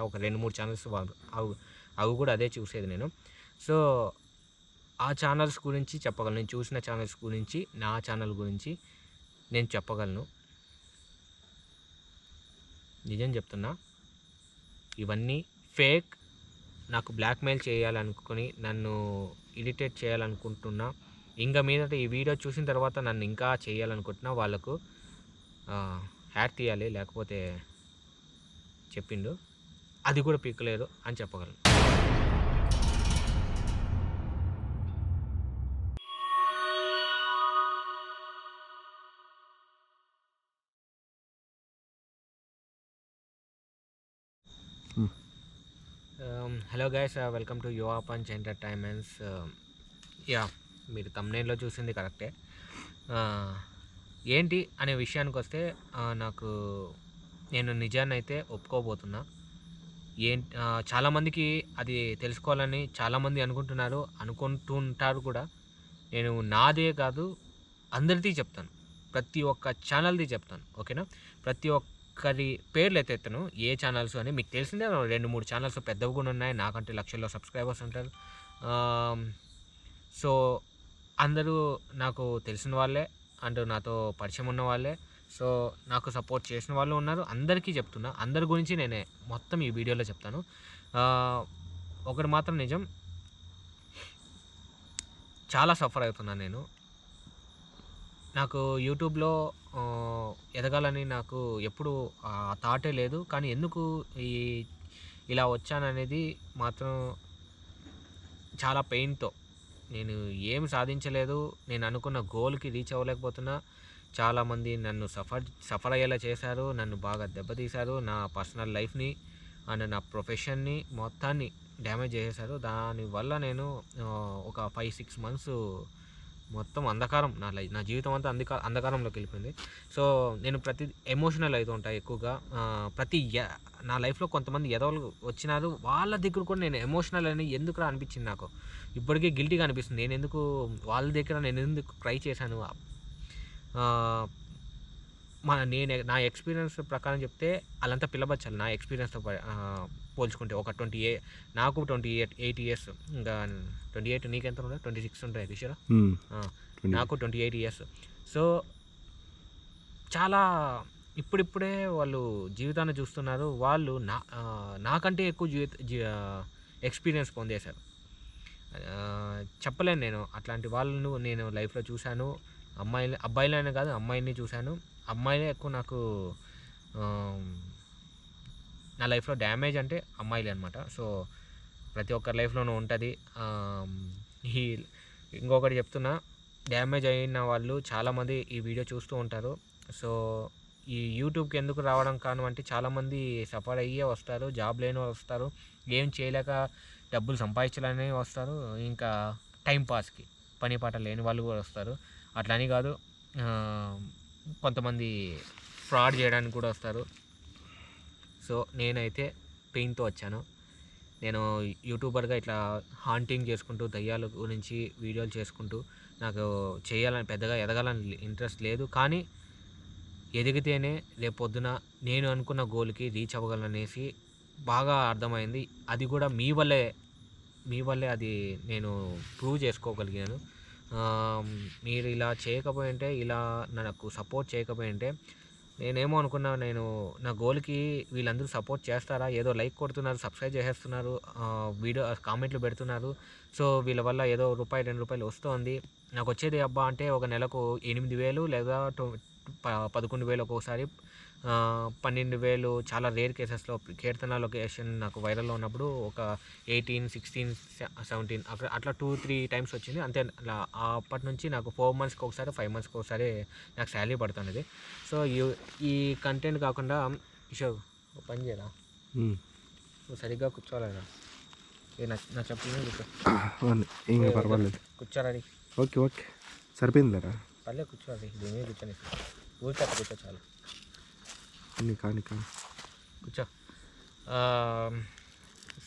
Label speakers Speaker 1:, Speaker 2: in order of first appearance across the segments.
Speaker 1: ఒక 2, 3 ఛానల్స్ అవి కూడా అదే చూసేది నేను. సో, ఆ ఛానల్స్ గురించి చెప్పగలను. నేను చూసిన ఛానల్స్ గురించి, నా ఛానల్ గురించి నేను చెప్పగలను. నిజం చెప్తున్నా. ఇవన్నీ ఫేక్. నాకు బ్లాక్‌మెయిల్ చేయాలనుకుని, నన్ను ఇరిటేట్ చేయాలనుకుంటున్నా. ఇంక మీదట ఈ వీడియో చూసిన తర్వాత నన్ను ఇంకా చేయాలనుకుంటున్నా వాళ్ళకు హ్యాట్ తీయాలి. లేకపోతే చెప్పిండు. అది కూడా పీకలేరు అని చెప్పగలను. Hello guys, welcome to యువా punch entertainments. మీరు థంబ్‌నెయిల్‌లో చూసింది కరెక్టే. ఏంటి అనే విషయానికొస్తే నేను నిజాన్నైతే ఒప్పుకోబోతున్నా. చాలామందికి అది తెలుసుకోవాలని చాలామంది అనుకుంటుంటారు కూడా. నేను నాదే కాదు, అందరిది చెప్తాను. ప్రతి ఒక్క ఛానల్‌ది చెప్తాను. ఓకేనా? ప్రతి ఒక్కరి పేర్లు ఎత్తెత్తను. ఏ ఛానల్స్ అని మీకు తెలిసిందే. 2, 3 ఛానల్స్ పెద్దవి కూడా ఉన్నాయి. నాకంటే లక్షల్లో సబ్స్క్రైబర్స్ ఉంటారు. సో, అందరూ నాకు తెలిసిన వాళ్ళే అండ్ నాతో పరిచయం ఉన్న వాళ్ళే. సో, నాకు సపోర్ట్ చేసిన వాళ్ళు ఉన్నారు. అందరికీ చెప్తున్నా. అందరి గురించి నేనే మొత్తం ఈ వీడియోలో చెప్తాను. ఒకటి మాత్రం నిజం. చాలా సఫర్ అవుతున్నాను నేను. నాకు యూట్యూబ్‌లో ఎదగాలని నాకు ఎప్పుడూ ఆ థాటే లేదు. కానీ ఎందుకు ఈ ఇలా వచ్చాననేది మాత్రం చాలా పెయిన్‌తో. నేను ఏమి సాధించలేదు. నేను అనుకున్న గోల్‌కి రీచ్ అవ్వలేకపోతున్నా. చాలామంది నన్ను సఫర్ అయ్యేలా చేశారు. నన్ను బాగా దెబ్బతీశారు. నా పర్సనల్ లైఫ్‌ని అండ్ నా ప్రొఫెషన్‌ని మొత్తాన్ని డ్యామేజ్ చేసేశారు. దానివల్ల నేను ఒక 5, 6 మంత్స్ మొత్తం అంధకారం. నా జీవితం అంతా అంధకారంలోకి వెళ్ళిపోయింది. సో, నేను ఎమోషనల్ అవుతూ ఉంటా ఎక్కువగా. నా లైఫ్‌లో కొంతమంది ఎదవలు వచ్చినారు. వాళ్ళ దగ్గర కూడా నేను ఎమోషనల్ అని ఎందుకురా అనిపించింది నాకు. ఇప్పటికీ గిల్టీగా అనిపిస్తుంది. వాళ్ళ దగ్గర నేనెందుకు క్రై చేశాను. ఆహ్, నా ఎక్స్‌పీరియన్స్ ప్రకారం చెప్తే ఆళ్ళంతా పిల్లబచ్చాలు నా ఎక్స్‌పీరియన్స్‌తో పోల్చుకుంటే. నాకు 28 ఇయర్స్. ఇంకా 28 నీకెంత ఉండే? 26 ఉంటాయి కిషోర్. నాకు 28 ఇయర్స్. సో, చాలా ఇప్పుడిప్పుడే వాళ్ళు జీవితాన్ని చూస్తున్నారు. వాళ్ళు నాకంటే ఎక్కువ ఎక్స్‌పీరియన్స్ పొందేశారు. చెప్పలేను నేను. అట్లాంటి వాళ్ళను నేను లైఫ్‌లో చూశాను. అబ్బాయిలనే కాదు, అమ్మాయిల్ని చూశాను. అమ్మాయిలే ఎక్కువ నాకు నా లైఫ్‌లో డ్యామేజ్ అంటే అమ్మాయిలే అనమాట. సో, ప్రతి ఒక్కరి లైఫ్‌లోనూ ఉంటది. ఈ ఇంకొకటి చెప్తున్నా. డ్యామేజ్ అయిన వాళ్ళు చాలామంది ఈ వీడియో చూస్తూ ఉంటారు. సో, ఈ యూట్యూబ్‌కి ఎందుకు రావడం కారణం అంటే చాలామంది సఫర్ అయ్యే వస్తారు. జాబ్ లేనోళ్ళు వస్తారు. ఏం చేయలేక డబ్బులు సంపాదించాలని వస్తారు. ఇంకా టైం పాస్‌కి పని పాట లేని వాళ్ళు కూడా వస్తారు. అట్లని కాదు, కొంతమంది ఫ్రాడ్ చేయడానికి కూడా వస్తారు. సో, నేనైతే పెయిన్‌తో వచ్చాను. నేను యూట్యూబర్‌గా ఇట్లా హాంటింగ్ చేసుకుంటూ, దయ్యాల గురించి వీడియోలు చేసుకుంటూ, నాకు పెద్దగా ఎదగాలని ఇంట్రెస్ట్ లేదు. కానీ ఎదిగితేనే రేపొద్దున నేను అనుకున్న గోల్‌కి రీచ్ అవ్వగలననేసి బాగా అర్థమైంది. అది కూడా మీ వల్లే అది నేను ప్రూవ్ చేసుకోగలిగాను. మీరు ఇలా చేయకపోయుంటే, ఇలా నాకు సపోర్ట్ చేయకపోయుంటే, నేనేమో అనుకున్నా, నా గోల్‌కి వీళ్ళందరూ సపోర్ట్ చేస్తారా? ఏదో లైక్ కొడుతున్నారు, సబ్స్క్రైబ్ చేసేస్తున్నారు, వీడియో కామెంట్లు పెడుతున్నారు. సో, వీళ్ళ వల్ల ఏదో రూపాయి, రూ. 2 వస్తోంది. నాకొచ్చేది అబ్బా అంటే ఒక నెలకు 8,000 లేదా 11,000 ఒక్కోసారి, 12,000 చాలా రేర్ కేసెస్‌లో. కీర్తన లొకేషన్ నాకు వైరల్‌లో ఉన్నప్పుడు ఒక 18, 16, 17 అట్లా 2, 3 టైమ్స్ వచ్చింది. అంతే. అలా అప్పటి నుంచి నాకు 4 మంత్స్‌కి ఒకసారి, 5 మంత్స్‌కి ఒకసారి నాకు సాలరీ పడుతున్నది. సో, ఈ కంటెంట్ కాకుండా కిషోర్ ఒక పని చేయరా? నువ్వు సరిగ్గా కూర్చోవాలిరా. నా చెప్పుల మీద కూర్చో.
Speaker 2: ఇంకా పర్వాలేదు.
Speaker 1: కూర్చోరా.
Speaker 2: ఓకే, ఓకే, సరిపోయిందిలేరా.
Speaker 1: పర్లేదు కూర్చోరా. దీని మీద కూర్చొని ఊరికే అట్లా కూర్చో చాలు.
Speaker 2: కానీ
Speaker 1: కూర్చో.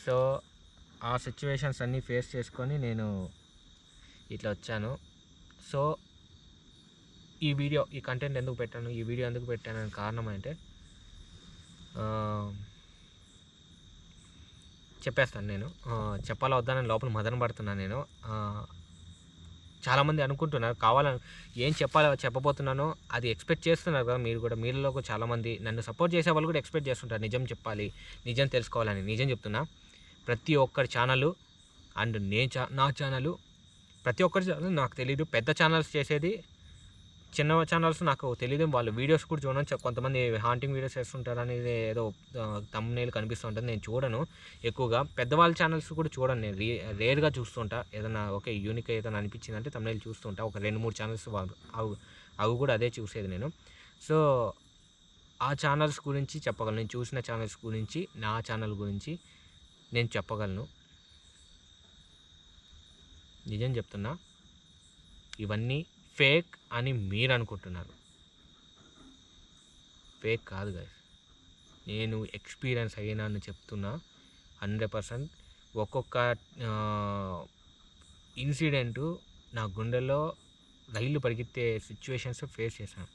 Speaker 1: సో, ఆ సిచ్యువేషన్స్ అన్నీ ఫేస్ చేసుకొని నేను ఇట్లా వచ్చాను. సో, ఈ కంటెంట్ ఎందుకు పెట్టాను, ఈ వీడియో ఎందుకు పెట్టానని కారణం అంటే, చెప్పేస్తాను నేను. చెప్పాలా వద్దా అని లోపల మదన పడుతున్నాను నేను. చాలామంది అనుకుంటున్నారు కావాలని ఏం చెప్పబోతున్నానో అది ఎక్స్‌పెక్ట్ చేస్తున్నారు కదా మీరు కూడా. మీలో కూడా చాలామంది నన్ను సపోర్ట్ చేసేవాళ్ళు కూడా ఎక్స్‌పెక్ట్ చేస్తుంటారు. నిజం చెప్పాలి, నిజం తెలుసుకోవాలని. నిజం చెప్తున్నా. ప్రతి ఒక్కరి ఛానలు అండ్ నా ఛానలు ప్రతి ఒక్కరి ఛానల్ నాకు తెలీదు. పెద్ద ఛానల్స్ చేసేది చిన్న ఛానల్స్ నాకు తెలీదు. వాళ్ళు వీడియోస్ కూడా చూడను. కొంతమంది హాంటింగ్ వీడియోస్ చేస్తుంటారని ఏదో థంబ్‌నెయిల్ కనిపిస్తూ ఉంటుంది. నేను చూడను ఎక్కువగా. పెద్దవాళ్ళ ఛానల్స్ కూడా చూడను నేను. రేర్‌గా చూస్తుంటా. ఏదన్నా ఓకే యూనిక్ ఏదైనా అనిపించిందంటే థంబ్‌నెయిల్ చూస్తుంటా. ఒక 2, 3 ఛానల్స్ అవి కూడా అదే చూసేది నేను. సో, ఆ ఛానల్స్ గురించి చెప్పగలను. నేను చూసిన ఛానల్స్ గురించి, నా ఛానల్ గురించి నేను చెప్పగలను. నిజం చెప్తున్నా. ఇవన్నీ ఫేక్ అని మీరనుకుంటున్నారు. ఫేక్ కాదు గైస్. నేను ఎక్స్‌పీరియన్స్ అయ్యానని చెప్తున్నా. 100% ఒక్కొక్క ఇన్సిడెంటు నా గుండెల్లో రైళ్లు పరిగెత్తే సిట్యుయేషన్స్ ఫేస్ చేశాను.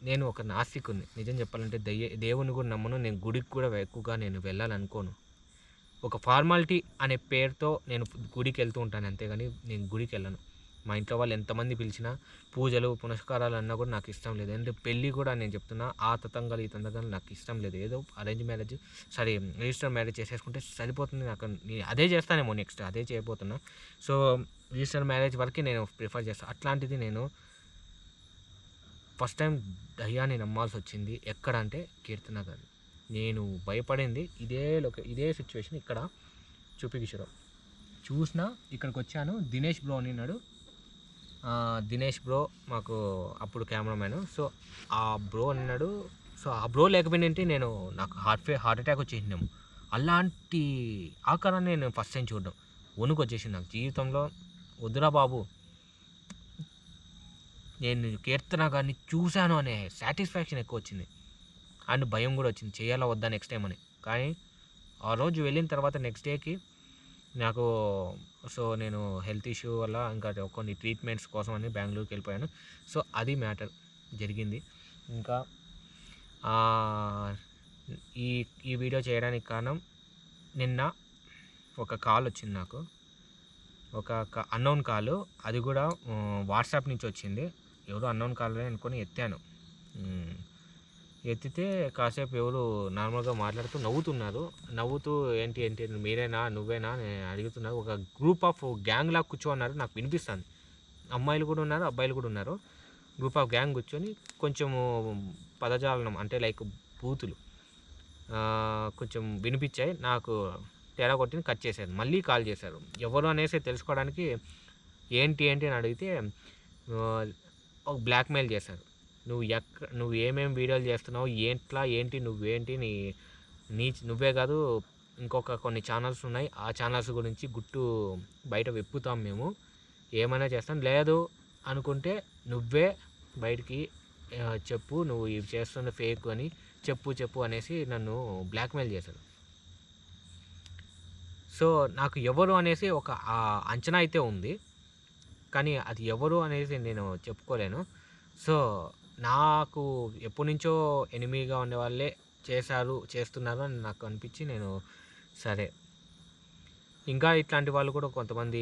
Speaker 1: నేను ఒక నాస్తికుడిని. నిజం చెప్పాలంటే దేవుడిని కూడా నమ్మను. నేను గుడికి కూడా ఎక్కువగా నేను వెళ్ళాలనుకోను. ఒక ఫార్మాలిటీ అనే పేరుతో నేను గుడికెళ్తూ ఉంటాను అంతేగాని నేను గుడికెళ్ళను. మా ఇంట్లో వాళ్ళు ఎంతమంది పిలిచినా పూజలు, పునస్కారాలు అన్నా కూడా నాకు ఇష్టం లేదు. అంటే పెళ్ళి కూడా నేను చెప్తున్నా ఆ తతంగాలు, ఈ తతంగాలు నాకు ఇష్టం లేదు. ఏదో అరేంజ్ మ్యారేజ్ రిజిస్టర్ మ్యారేజ్ చేసేసుకుంటే సరిపోతుంది నాకు. నేను అదే చేస్తానేమో నెక్స్ట్ అదే చేయబోతున్నా. సో, రిజిస్టర్ మ్యారేజ్ వరకే నేను ప్రిఫర్ చేస్తాను. అట్లాంటిది నేను ఫస్ట్ టైం దయ్యాన్ని నమ్మాల్సొచ్చింది. ఎక్కడంటే కీర్తన గారు. నేను భయపడింది ఇదే సిచ్యువేషన్ ఇక్కడ చూపికిషోరం. చూసినా ఇక్కడికొచ్చాను. దినేష్ బ్రో అన్నాడు. దినేష్ బ్రో మాకు అప్పుడు కెమెరామ్యాను. సో, ఆ బ్రో అన్నాడు. సో, ఆ బ్రో లేకపోయిందంటే నాకు హార్ట్ అటాక్ వచ్చేసిందేమో. అలాంటి ఆకారాన్ని నేను ఫస్ట్ టైం చూడడం. వణుకొచ్చేసింది నాకు. జీవితంలో వద్దురా బాబు, నేను కీర్తన గారిని చూశాను అనే సాటిస్ఫాక్షన్ ఎక్కువ వచ్చింది. అండ్ భయం కూడా వచ్చింది. చేయాలా వద్దా నెక్స్ట్ టైం అని. కానీ ఆ రోజు వెళ్ళిన తర్వాత నెక్స్ట్ డేకి నాకు నేను హెల్త్ ఇష్యూ వల్ల ఇంకా కొన్ని ట్రీట్మెంట్స్ కోసం అని బెంగళూరుకి వెళ్ళిపోయాను. సో, అది మ్యాటర్ జరిగింది. ఇంకా ఈ వీడియో చేయడానికి కారణం నిన్న ఒక కాల్ వచ్చింది నాకు. ఒక అన్నోన్ కాలు. అది కూడా వాట్సాప్ నుంచి వచ్చింది. ఎవరో అన్నోన్ కాలే అనుకొని ఎత్తాను. ఎత్తితే కాసేపు ఎవరు నార్మల్గా మాట్లాడుతూ నవ్వుతున్నారు. నవ్వుతూ ఏంటి మీరేనా, నువ్వేనా అని అడుగుతున్నారు. ఒక గ్రూప్ ఆఫ్ గ్యాంగ్లా కూర్చోన్నారు. నాకు వినిపిస్తుంది. అమ్మాయిలు కూడా ఉన్నారు, అబ్బాయిలు కూడా ఉన్నారు. గ్రూప్ ఆఫ్ గ్యాంగ్ కూర్చొని కొంచెము పదజాలం అంటే లైక్ బూతులు కొంచెం వినిపించాయి. నాకు తేడా కొట్టింది. కట్ చేశారు. మళ్ళీ కాల్ చేశారు. ఎవరు అనేసి తెలుసుకోవడానికి ఏంటి అని అడిగితే ఒక బ్లాక్మెయిల్ చేశారు. నువ్వు ఏమేమి వీడియోలు చేస్తున్నావు, ఏంటి నువ్వేంటి నువ్వే కాదు ఇంకొక కొన్ని ఛానల్స్ ఉన్నాయి. ఆ ఛానల్స్ గురించి గుట్టు బయట విప్పుతాం మేము. ఏమైనా చేస్తాం. లేదు అనుకుంటే నువ్వే బయటికి చెప్పు, నువ్వు ఇవి చేస్తున్న ఫేక్ అని చెప్పు అనేసి నన్ను బ్లాక్మెయిల్ చేశారు. సో, నాకు ఎవరు అనేసి ఒక అంచనా అయితే ఉంది. కానీ అది ఎవరు అనేసి నేను చెప్పుకోలేను. సో, నాకు ఎప్పటినుంచో ఎనిమీగా ఉండేవాళ్ళే చేస్తున్నారు అని నాకు అనిపించి సరే. ఇంకా ఇట్లాంటి వాళ్ళు కూడా కొంతమంది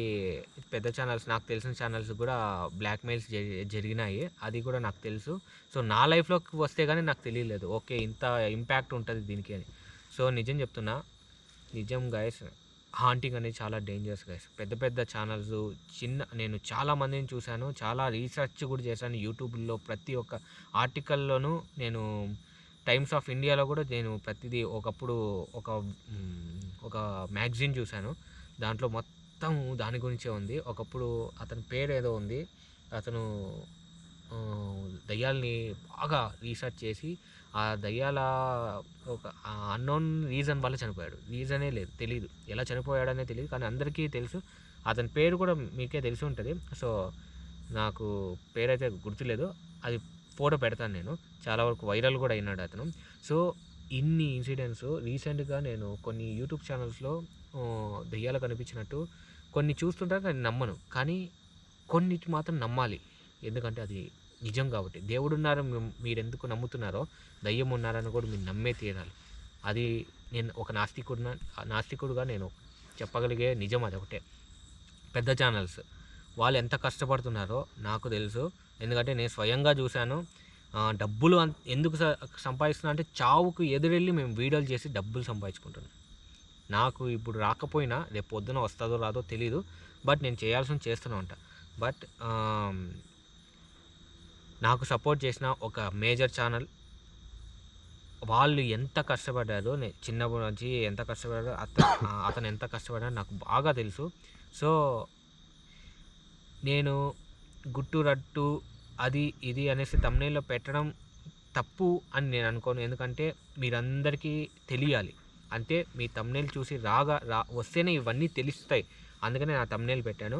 Speaker 1: పెద్ద ఛానల్స్, నాకు తెలిసిన ఛానల్స్ కూడా బ్లాక్మెయిల్స్ జరిగినాయి. అది కూడా నాకు తెలుసు. సో, నా లైఫ్‌లోకి వస్తే గానీ నాకు తెలియలేదు. ఓకే, ఇంత ఇంపాక్ట్ ఉంటుంది దీనికి అని. సో, నిజం చెప్తున్నా. నిజం గైస్, హాంటింగ్ అనేది చాలా డేంజరస్ గైస్. పెద్ద ఛానల్స్ నేను చాలా మందిని చూశాను. చాలా రీసెర్చ్ కూడా చేశాను యూట్యూబ్‌లో. ప్రతి ఒక్క ఆర్టికల్‌లోనూ నేను టైమ్స్ ఆఫ్ ఇండియాలో కూడా నేను ప్రతిదీ ఒకప్పుడు ఒక మ్యాగజైన్ చూశాను. దాంట్లో మొత్తం దాని గురించే ఉంది. ఒకప్పుడు అతని పేరు ఏదో ఉంది. అతను దయ్యాల్ని బాగా రీసెర్చ్ చేసి ఆ దయ్యాల ఒక అన్నోన్ రీజన్ వల్ల చనిపోయాడు. రీజనే లేదు, తెలీదు. ఎలా చనిపోయాడనే తెలీదు. కానీ అందరికీ తెలుసు. అతని పేరు కూడా మీకే తెలిసి ఉంటుంది. సో, నాకు పేరైతే గుర్తులేదు. అది ఫోటో పెడతాను నేను. చాలా వరకు వైరల్ కూడా అయినాడు అతను. సో, ఇన్ని ఇన్సిడెంట్స్ రీసెంట్‌గా నేను కొన్ని యూట్యూబ్ ఛానల్స్‌లో దెయ్యాలు కనిపించినట్టు కొన్ని చూస్తుంటాను. కానీ నమ్మను. కానీ కొన్నిటి మాత్రం నమ్మాలి. ఎందుకంటే అది నిజం కాబట్టి. దేవుడున్నారు మీరెందుకు నమ్ముతున్నారో, దయ్యం ఉన్నారని కూడా మీరు నమ్మే తీరాలి. అది నేను ఒక నాస్తికుడుగా నేను చెప్పగలిగే నిజం అదొకటే. పెద్ద ఛానల్స్ వాళ్ళు ఎంత కష్టపడుతున్నారో నాకు తెలుసు. ఎందుకంటే నేను స్వయంగా చూశాను. డబ్బులు ఎందుకు సంపాదిస్తున్నా అంటే చావుకు ఎదురెళ్ళి మేము వీడియోలు చేసి డబ్బులు సంపాదించుకుంటున్నాం. నాకు ఇప్పుడు రాకపోయినా రేపు పొద్దున వస్తుందో రాదో తెలీదు. బట్ నేను చేయాల్సింది చేస్తూనే ఉంటా. బట్ నాకు సపోర్ట్ చేసిన ఒక మేజర్ ఛానల్ వాళ్ళు ఎంత కష్టపడ్డారో చిన్నప్పటి నుంచి ఎంత కష్టపడ్డారో అతను ఎంత కష్టపడ్డారో నాకు బాగా తెలుసు. సో నేను గుట్టు రట్టు అది ఇది అనేసి థంబ్‌నెయిల్‌లో పెట్టడం తప్పు అని నేను అనుకోను. ఎందుకంటే మీరందరికీ తెలియాలి. అంటే మీ థంబ్‌నెయిల్ చూసి వస్తేనే ఇవన్నీ తెలుస్తాయి. అందుకనే నా థంబ్‌నెయిల్ పెట్టాను.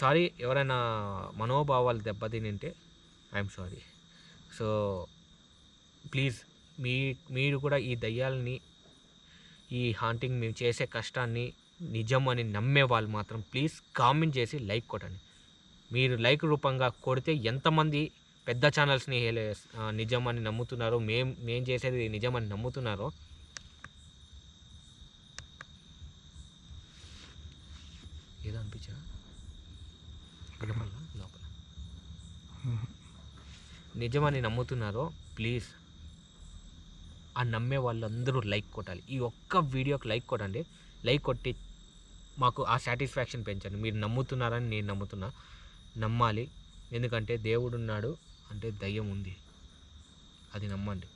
Speaker 1: సారీ ఎవరైనా మనోభావాలు దెబ్బతినింటే ఐయామ్ సారీ. సో ప్లీజ్ మీరు కూడా ఈ దయ్యాలని, ఈ హాంటింగ్ మేము చేసే కష్టాన్ని నిజం అని నమ్మే వాళ్ళు మాత్రం ప్లీజ్ కామెంట్ చేసి లైక్ కొట్టండి. మీరు లైక్ రూపంగా కొడితే ఎంతమంది పెద్ద ఛానల్స్ని నిజం అని నమ్ముతున్నారో, మేం చేసేది నిజం అని నమ్ముతున్నారో ఏదో అనిపించా లోపల నిజమని నమ్ముతున్నారో ప్లీజ్ ఆ నమ్మే వాళ్ళందరూ లైక్ కొట్టాలి. ఈ ఒక్క వీడియోకి లైక్ కొట్టండి. లైక్ కొట్టి మాకు ఆ సాటిస్ఫాక్షన్ పెంచండి. మీరు నమ్ముతున్నారని నేను నమ్ముతున్నా. నమ్మాలి. ఎందుకంటే దేవుడున్నాడు అంటే దయ్యం ఉంది. అది నమ్మండి.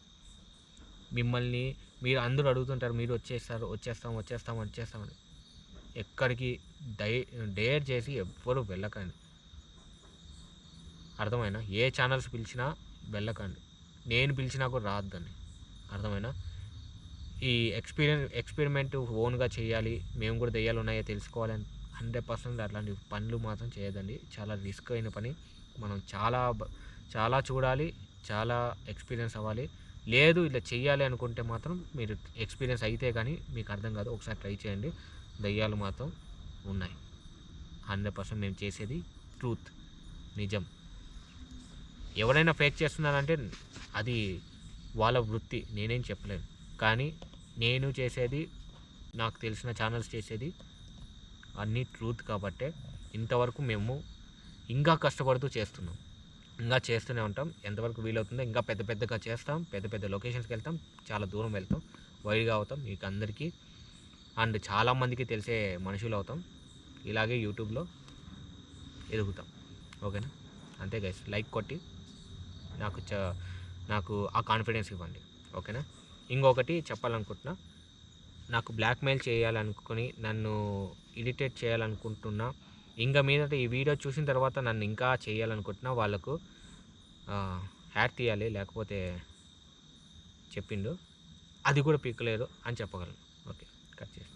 Speaker 1: మిమ్మల్ని మీరు అందరూ అడుగుతుంటారు, మీరు వచ్చేస్తామని. ఎక్కడికి డేర్ చేసి ఎవ్వరూ వెళ్ళకండి. అర్థమైనా? ఏ ఛానల్స్ పిలిచినా వెళ్ళకండి. నేను పిలిచినా కూడా రావద్దండి. అర్థమైనా? ఈ ఎక్స్పెరిమెంట్ ఓన్గా చేయాలి, మేము కూడా దెయ్యాలు ఉన్నాయో తెలుసుకోవాలని 100% అట్లాంటి పనులు మాత్రం చేయొద్దండి. చాలా రిస్క్ అయిన పని. మనం చాలా చూడాలి, చాలా ఎక్స్పీరియన్స్ అవ్వాలి. లేదు ఇలా చెయ్యాలి అనుకుంటే మాత్రం మీరు ఎక్స్పీరియన్స్ అయితే కానీ మీకు అర్థం కాదు. ఒకసారి ట్రై చేయండి. దయ్యాలు మాత్రం ఉన్నాయి. 100% మేము చేసేది ట్రూత్, నిజం. ఎవరైనా ఫేక్ చేస్తున్నారంటే అది వాళ్ళ వృత్తి, నేనేం చెప్పలేను. కానీ నేను చేసేది, నాకు తెలిసిన ఛానల్స్ చేసేది అన్నీ ట్రూత్ కాబట్టే ఇంతవరకు మేము ఇంకా కష్టపడుతూ చేస్తున్నాం. ఇంకా చేస్తూనే ఉంటాం. ఎంతవరకు వీలవుతుందో ఇంకా పెద్దగా చేస్తాం. పెద్ద లొకేషన్స్కి వెళ్తాం. చాలా దూరం వెళ్తాం. వైడ్గా అవుతాం. మీకు అందరికీ అండ్ చాలామందికి తెలిసే మనుషులు అవుతాం. ఇలాగే యూట్యూబ్లో ఎదుగుతాం. ఓకేనా? అంతే గైస్. లైక్ కొట్టి నాకు ఆ కాన్ఫిడెన్స్ ఇవ్వండి. ఓకేనా? ఇంకొకటి చెప్పాలనుకుంటున్నా. నాకు బ్లాక్మెయిల్ చేయాలనుకుని నన్ను ఇరిటేట్ చేయాలనుకుంటున్నా, ఇంకా మీదట ఈ వీడియో చూసిన తర్వాత నన్ను ఇంకా చేయాలనుకుంటున్నా వాళ్ళకు హ్యాట్ తీయాలి, లేకపోతే చెప్పిండు అది కూడా పీకలేరు అని చెప్పగలను. ఓకే, కట్ చేసి